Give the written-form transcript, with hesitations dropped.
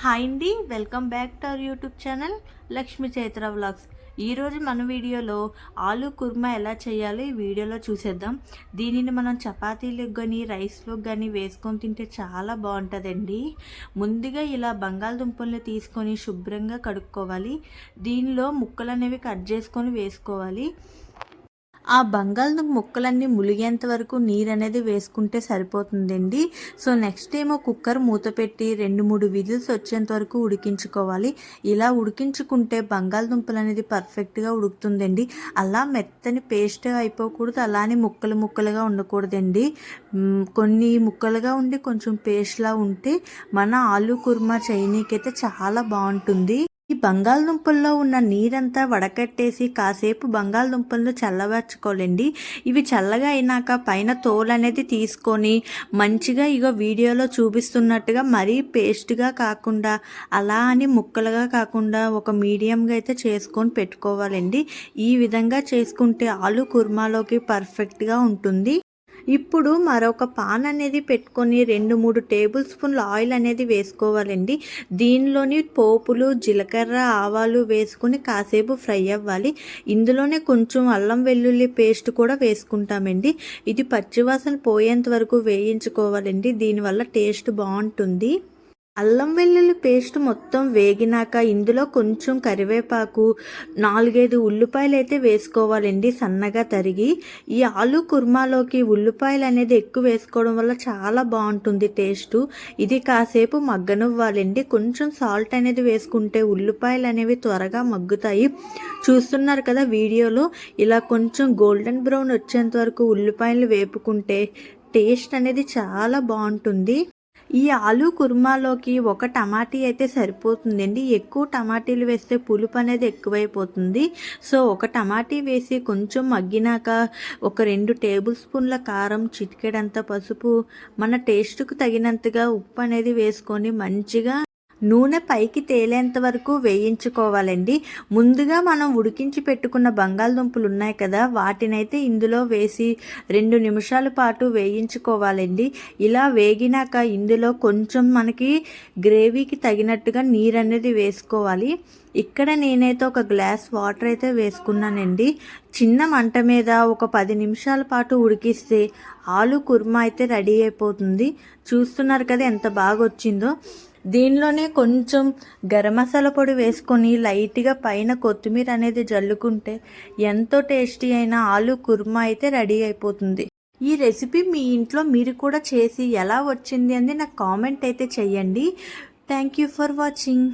Hi అండి, welcome back to our YouTube channel Lakshmi Chaitra vlogs. ఈరోజు మన వీడియోలో ఆలు కుర్మా ఎలా చేయాలో ఈ వీడియోలో చూసేద్దాం. దీనిని మనం చపాతీలకు కానీ రైస్లోకి కానీ వేసుకొని తింటే చాలా బాగుంటుందండి. ముందుగా ఇలా బంగాళదుంపల్ని తీసుకొని శుభ్రంగా కడుక్కోవాలి. దీనిలో ముక్కలు అనేవి కట్ చేసుకొని వేసుకోవాలి. ఆ బంగాళదుంప ముక్కలన్నీ ములిగేంత వరకు నీరు అనేది వేసుకుంటే సరిపోతుందండి. సో నెక్స్ట్ ఏమో కుక్కర్ మూత పెట్టి 2-3 విజిల్స్ వచ్చేంత వరకు ఉడికించుకోవాలి. ఇలా ఉడికించుకుంటే బంగాళదుంపలు అనేది పర్ఫెక్ట్గా ఉడుకుతుందండి. అలా మెత్తని పేస్ట్ అయిపోకూడదు, అలానే ముక్కలు ముక్కలుగా ఉండకూడదండి. కొన్ని ముక్కలుగా ఉండి కొంచెం పేస్ట్లా ఉంటే మన ఆలు కుర్మా చేయనీకైతే చాలా బాగుంటుంది. ఈ బంగాళదుంపల్లో ఉన్న నీరంతా వడకట్టేసి కాసేపు బంగాళదుంపలను చల్లబరచుకోవాలండి. ఇవి చల్లగా అయినాక పైన తోలు అనేది తీసుకొని మంచిగా వీడియోలో చూపిస్తున్నట్టుగా మరీ పేస్ట్గా కాకుండా అలా అని ముక్కలుగా కాకుండా ఒక మీడియంగా అయితే చేసుకొని పెట్టుకోవాలండి. ఈ విధంగా చేసుకుంటే ఆలు కుర్మాలోకి పర్ఫెక్ట్గా ఉంటుంది. ఇప్పుడు మరొక పాన్ అనేది పెట్టుకొని 2-3 టేబుల్ స్పూన్ల ఆయిల్ అనేది వేసుకోవాలండి. దీనిలోని పోపులు, జీలకర్ర, ఆవాలు వేసుకొని కాసేపు ఫ్రై అవ్వాలి. ఇందులోనే కొంచెం అల్లం వెల్లుల్లి పేస్ట్ కూడా వేసుకుంటామండి. ఇది పచ్చివాసన పోయేంత వరకు వేయించుకోవాలండి. దీనివల్ల టేస్ట్ బాగుంటుంది. అల్లం వెల్లుల్లి పేస్ట్ మొత్తం వేగినాక ఇందులో కొంచెం కరివేపాకు, 4-5 ఉల్లిపాయలు అయితే వేసుకోవాలండి సన్నగా తరిగి. ఈ ఆలు కుర్మాలోకి ఉల్లిపాయలు అనేది ఎక్కువ వేసుకోవడం వల్ల చాలా బాగుంటుంది టేస్టు. ఇది కాసేపు మగ్గనివ్వాలండి. కొంచెం సాల్ట్ అనేది వేసుకుంటే ఉల్లిపాయలు అనేవి త్వరగా మగ్గుతాయి. చూస్తున్నారు కదా వీడియోలో, ఇలా కొంచెం గోల్డెన్ బ్రౌన్ వచ్చేంత వరకు ఉల్లిపాయలు వేపుకుంటే టేస్ట్ అనేది చాలా బాగుంటుంది. ఈ ఆలు కుర్మాలోకి ఒక టమాటీ అయితే సరిపోతుందండి. ఎక్కువ టమాటీలు వేస్తే పులుపు అనేది ఎక్కువైపోతుంది. సో ఒక టమాటీ వేసి కొంచెం మగ్గినాక ఒక 2 టేబుల్ స్పూన్ల కారం, చిటికెడంత పసుపు, మన టేస్ట్కు తగినంతగా ఉప్పు అనేది వేసుకొని మంచిగా నూనె పైకి తేలేంత వరకు వేయించుకోవాలండి. ముందుగా మనం ఉడికించి పెట్టుకున్న బంగాళదుంపలు ఉన్నాయి కదా, వాటినైతే ఇందులో వేసి 2 నిమిషాల పాటు వేయించుకోవాలండి. ఇలా వేగినాక ఇందులో కొంచెం మనకి గ్రేవీకి తగినట్టుగా నీరు అనేది వేసుకోవాలి. ఇక్కడ నేనైతే ఒక గ్లాస్ వాటర్ అయితే వేసుకున్నానండి. చిన్న మంట మీద ఒక 10 నిమిషాల పాటు ఉడికిస్తే ఆలు కుర్మా అయితే రెడీ అయిపోతుంది. చూస్తున్నారు కదా ఎంత బాగా వచ్చిందో. దీనిలోనే కొంచెం గరం మసాలా పొడి వేసుకొని లైట్గా పైన కొత్తిమీర అనేది జల్లుకుంటే ఎంతో టేస్టీ అయిన ఆలు కుర్మా అయితే రెడీ అయిపోతుంది. ఈ రెసిపీ మీ ఇంట్లో మీరు కూడా చేసి ఎలా వచ్చింది అని నాకు కామెంట్ అయితే చెయ్యండి. Thank you for watching.